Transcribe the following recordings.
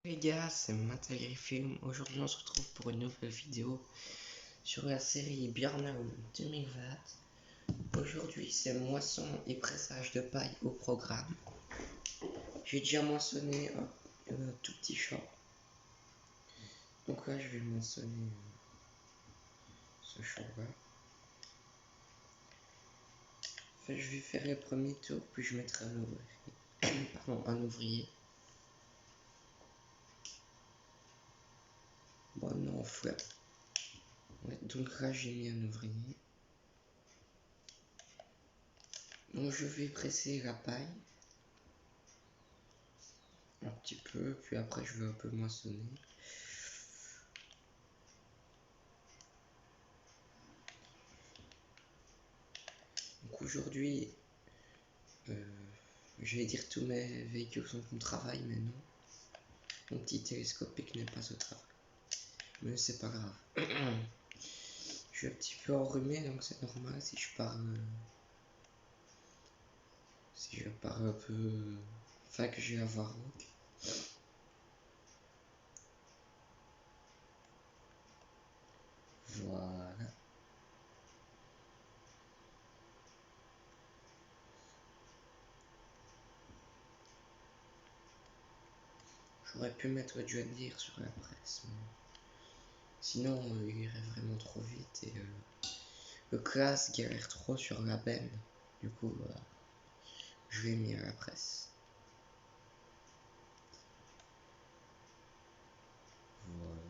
Les gars, c'est Matagri-Film. Aujourd'hui, on se retrouve pour une nouvelle vidéo sur la série Burnout 2020. Aujourd'hui, c'est moisson et pressage de paille au programme. J'ai déjà moissonné un tout petit champ. Donc là, je vais moissonner ce champ-là. Enfin, je vais faire le premier tour, puis je mettrai un ouvrier. Pardon, un ouvrier. Bon, non, fleur. Ouais, donc là, j'ai mis un ouvrier. Donc je vais presser la paille. Un petit peu, puis après je vais un peu moissonner. Donc aujourd'hui, je vais dire tous mes véhicules sont au travail, mais non. Mon petit télescopique n'est pas au travail. Mais c'est pas grave. Je suis un petit peu enrhumé, donc c'est normal si je parle. Si je parle un peu. Enfin, que je vais avoir honte. Voilà. J'aurais pu mettre du dire sur la presse, mais sinon il irait vraiment trop vite et le classe galère trop sur la benne. Du coup, je l'ai mis à la presse. Voilà.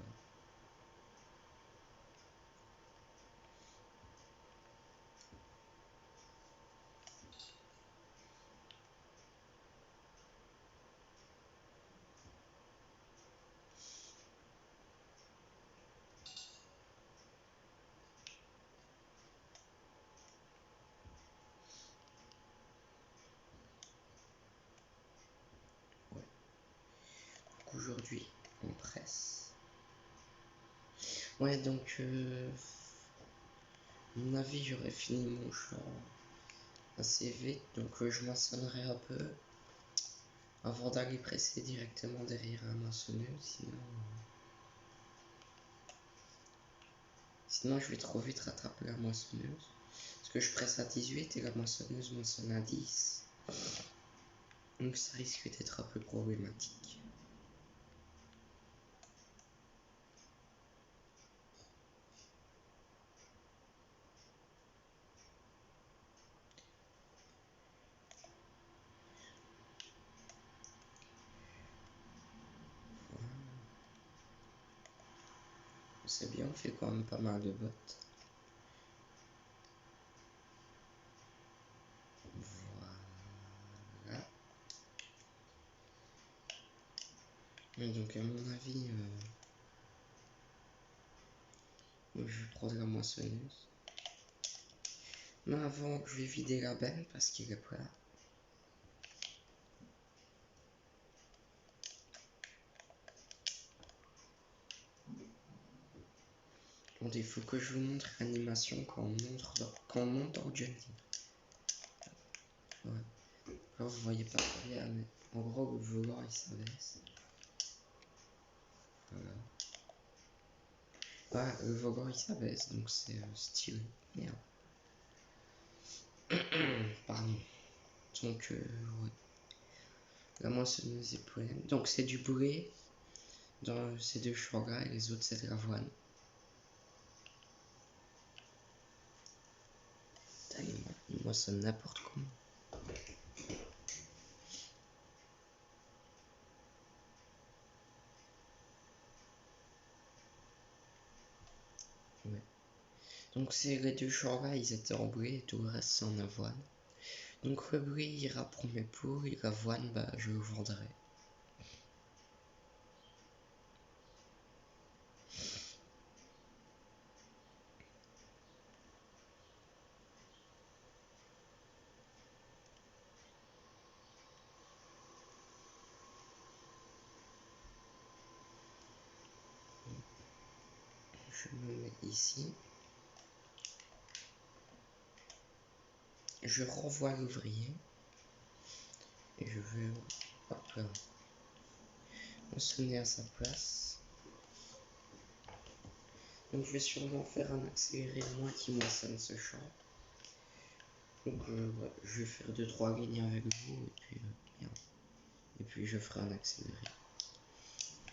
Aujourd'hui on presse. Ouais, donc à mon avis j'aurais fini mon champ assez vite, donc je moissonnerai un peu avant d'aller presser directement derrière la moissonneuse, sinon je vais trop vite rattraper la moissonneuse, parce que je presse à 18 et la moissonneuse moissonne à 10, donc ça risque d'être un peu problématique. C'est bien, on fait quand même pas mal de bottes. Voilà. Et donc à mon avis, je vais prendre la moissonneuse. Mais avant, je vais vider la benne parce qu'il est plat. Bon, il faut que je vous montre l'animation quand on monte dans le Johnny. Ouais. Alors vous voyez pas très bien, mais en gros le volant il s'abaisse. Voilà. Ouais, le volant il s'abaisse, donc c'est stylé. Merde. Pardon. Donc ouais. La moissonneuse est pleine. Donc c'est du blé dans ces deux champs-là et les autres c'est de l'avoine. Il moissonne n'importe comment. Ouais. Donc ces les deux champs-là ils étaient en blé et tout le reste c'est en avoine. Donc le blé ira pour mes poules et l'avoine bah je le vendrai. Je me mets ici. Je renvoie l'ouvrier. Et je vais... Hop là. moissonner à sa place. Donc je vais sûrement faire un accéléré à moi qui moissonne ce champ. Donc ouais, je vais faire 2-3 lignes avec vous et puis je ferai un accéléré.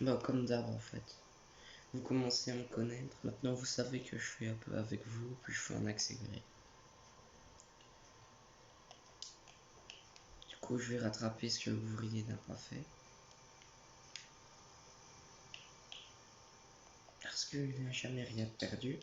Bah comme d'hab en fait. Vous commencez à me connaître, maintenant vous savez que je fais un peu avec vous, puis je fais un accéléré. Du coup je vais rattraper ce que l'ouvrier n'a pas fait. Parce qu'il n'a jamais rien perdu.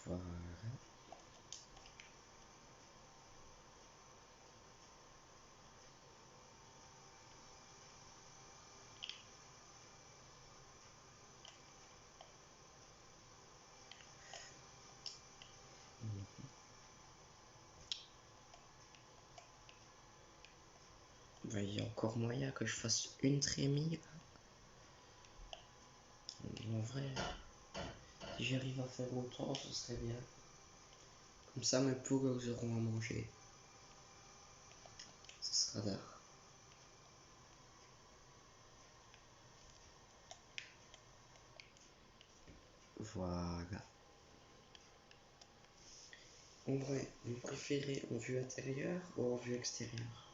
Voilà. Ben, il y a encore moyen que je fasse une trémie. En vrai, si j'arrive à faire autant, ce serait bien. Comme ça, mes poules auront à manger. Ce sera d'art. Voilà. En vrai, vous préférez en vue intérieure ou en vue extérieure?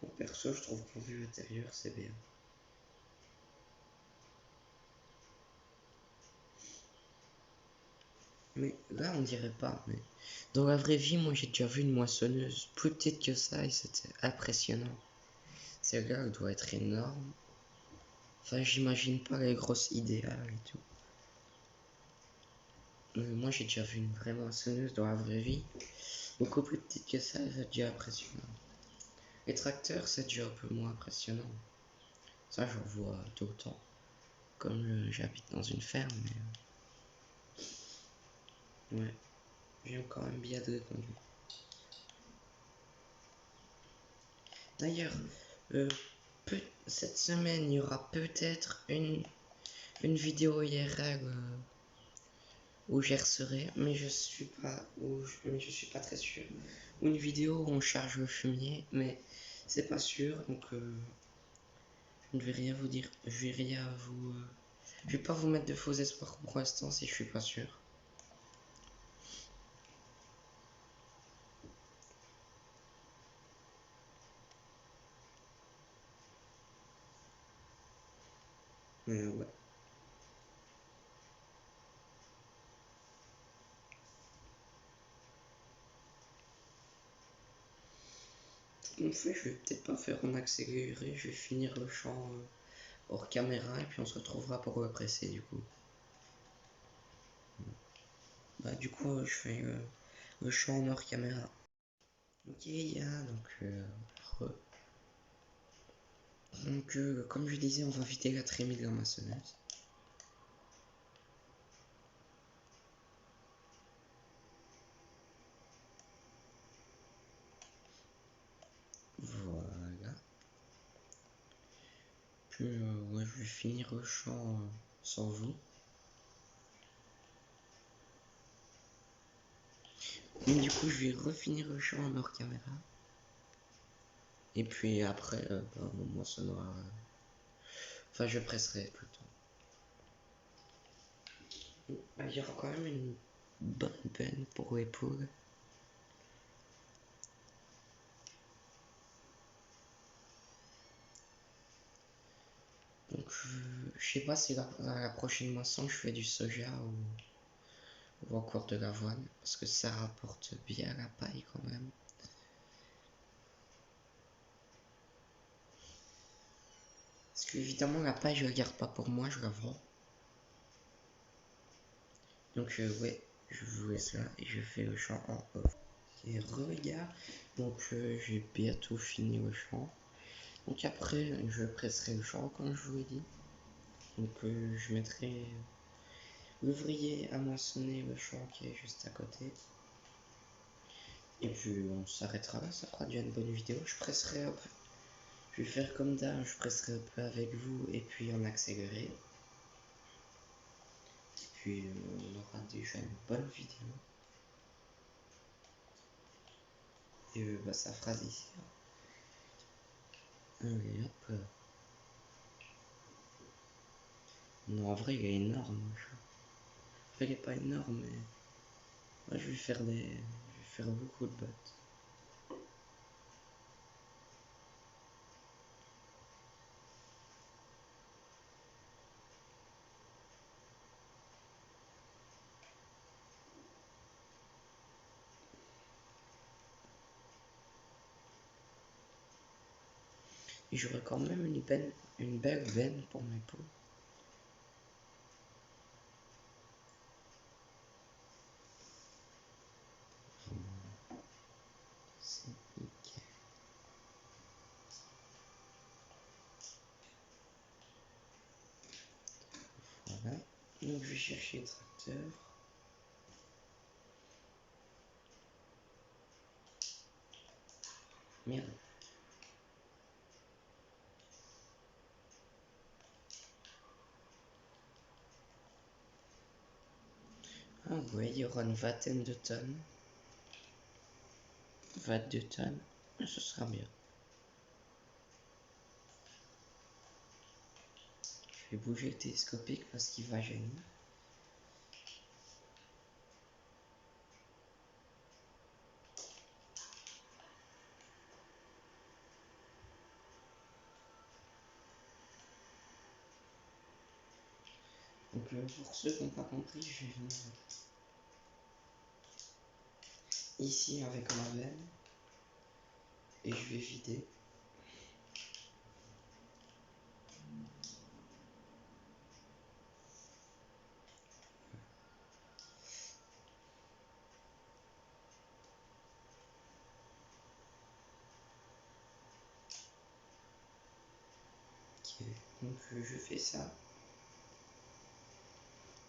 Bon, perso, je trouve qu'en vue intérieure, c'est bien. Mais là, on dirait pas. Mais dans la vraie vie, moi, j'ai déjà vu une moissonneuse plus petite que ça et c'était impressionnant. Celle-là, elle doit être énorme. Enfin, j'imagine pas les grosses idéales et tout. Mais moi, j'ai déjà vu une vraie moissonneuse dans la vraie vie. Beaucoup plus petite que ça, c'est déjà impressionnant. Les tracteurs, c'est déjà un peu moins impressionnant. Ça, j'en vois tout le temps. Comme j'habite dans une ferme, mais ouais, j'aime quand même bien de les conduire. D'ailleurs, cette semaine, il y aura peut-être une vidéo IRL où j'y serai, mais je suis pas très sûr. Ou une vidéo où on charge le fumier, mais c'est pas sûr, donc je ne vais rien vous dire. Je vais rien vous. Je vais pas vous mettre de faux espoirs pour l'instant si je suis pas sûr. Mais ouais. En fait, je vais peut-être pas faire un accéléré, je vais finir le champ hors caméra et puis on se retrouvera pour le presser du coup. Bah du coup, je fais le champ en hors caméra. Ok, donc comme je disais, on va vider la trémie de la maçonneuse. Voilà. Puis ouais, je vais finir le champ sans vous. Mais du coup, je vais refinir le champ en hors caméra. Et puis après, on moissonnera. Enfin, je presserai plutôt. Il y aura quand même une bonne peine pour les poules. Donc je sais pas si la prochaine moisson je fais du soja ou encore de l'avoine. Parce que ça rapporte bien la paille quand même. Parce que évidemment la paille je la garde pas pour moi, je la vends. Donc ouais, je vous laisse là et je fais le champ en off. Et regarde, donc j'ai bientôt fini le champ. Donc après je presserai le champ comme je vous l'ai dit. Donc je mettrai l'ouvrier à moissonner le champ qui est juste à côté. Et puis on s'arrêtera là, ça fera déjà une bonne vidéo. Je presserai un peu. Je vais faire comme d'hab, je presserai un peu avec vous et puis en accéléré. Et puis on aura déjà une bonne vidéo. Et bah, ça fera d'ici. Allez hop. Non, en vrai il est énorme. Enfin, il est pas énorme, mais moi je vais faire beaucoup de bottes. Et j'aurai quand même une belle veine pour mes peaux. C'est nickel. Voilà. Donc je vais chercher le tracteur. Merde. Ah ouais, il y aura une vingtaine de tonnes. 22 tonnes. Ce sera bien. Je vais bouger le télescopique parce qu'il va gêner. Donc pour ceux qui n'ont pas compris, je vais venir ici avec ma veine et je vais vider. Ok, donc je fais ça.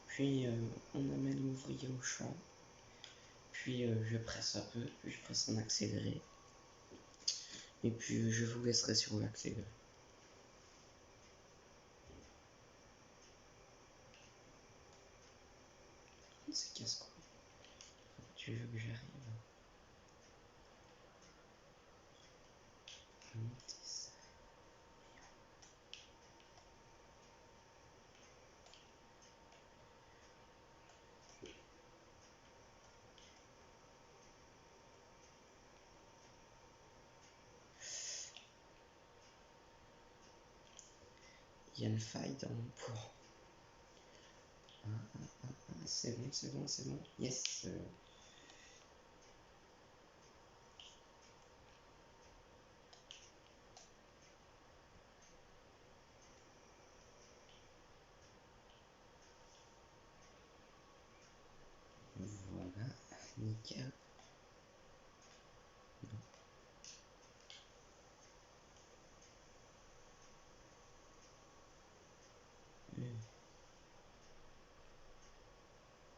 Puis on amène l'ouvrier au champ. Puis je presse un peu, puis je presse en accéléré. Et puis je vous laisserai sur l'accéléré. C'est casse-couille. Tu veux que j'arrive à monter ça? Il y a une faille dans mon poids. C'est bon, c'est bon, c'est bon. Yes. Voilà, nickel.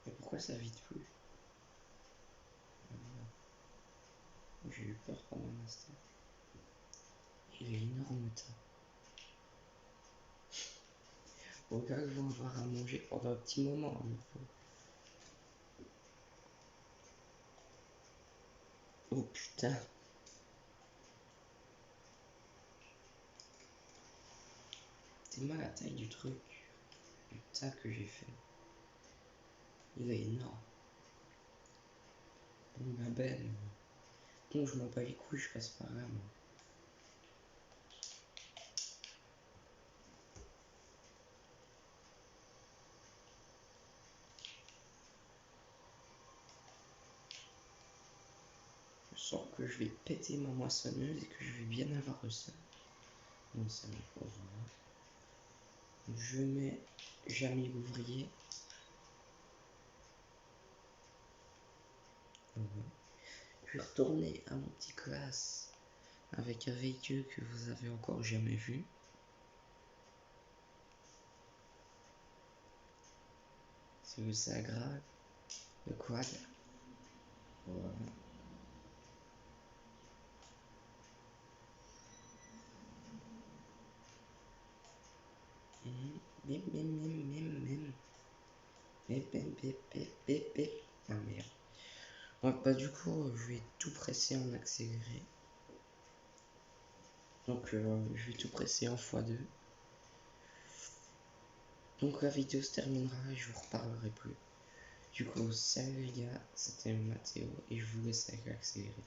Et pourquoi ça vide plus? J'ai eu peur pendant un instant. Il est énorme, ça. Au gars que je vais avoir à manger pendant un petit moment. Oh putain. C'est mal la taille du truc. Du tas que j'ai fait. Il est énorme. Bon, ma belle. Bon, je m'en bats les couilles, je passe par là, moi. Je sens que je vais péter ma moissonneuse et que je vais bien avoir le seum. Donc ça me pose là. Je mets jamais l'ouvrier. Je vais retourner à mon petit classe avec un véhicule que vous avez encore jamais vu. C'est le Sagra, le quad. Voilà. Bim, bim, bim, bim, bim. Bip, bip, bip, bip, bip, bip. Ah merde. Ouais, bah du coup, je vais tout presser en accéléré. Donc, je vais tout presser en x2. Donc, la vidéo se terminera et je vous reparlerai plus. Du coup, salut les gars, c'était Mathéo et je vous laisse avec l'accéléré.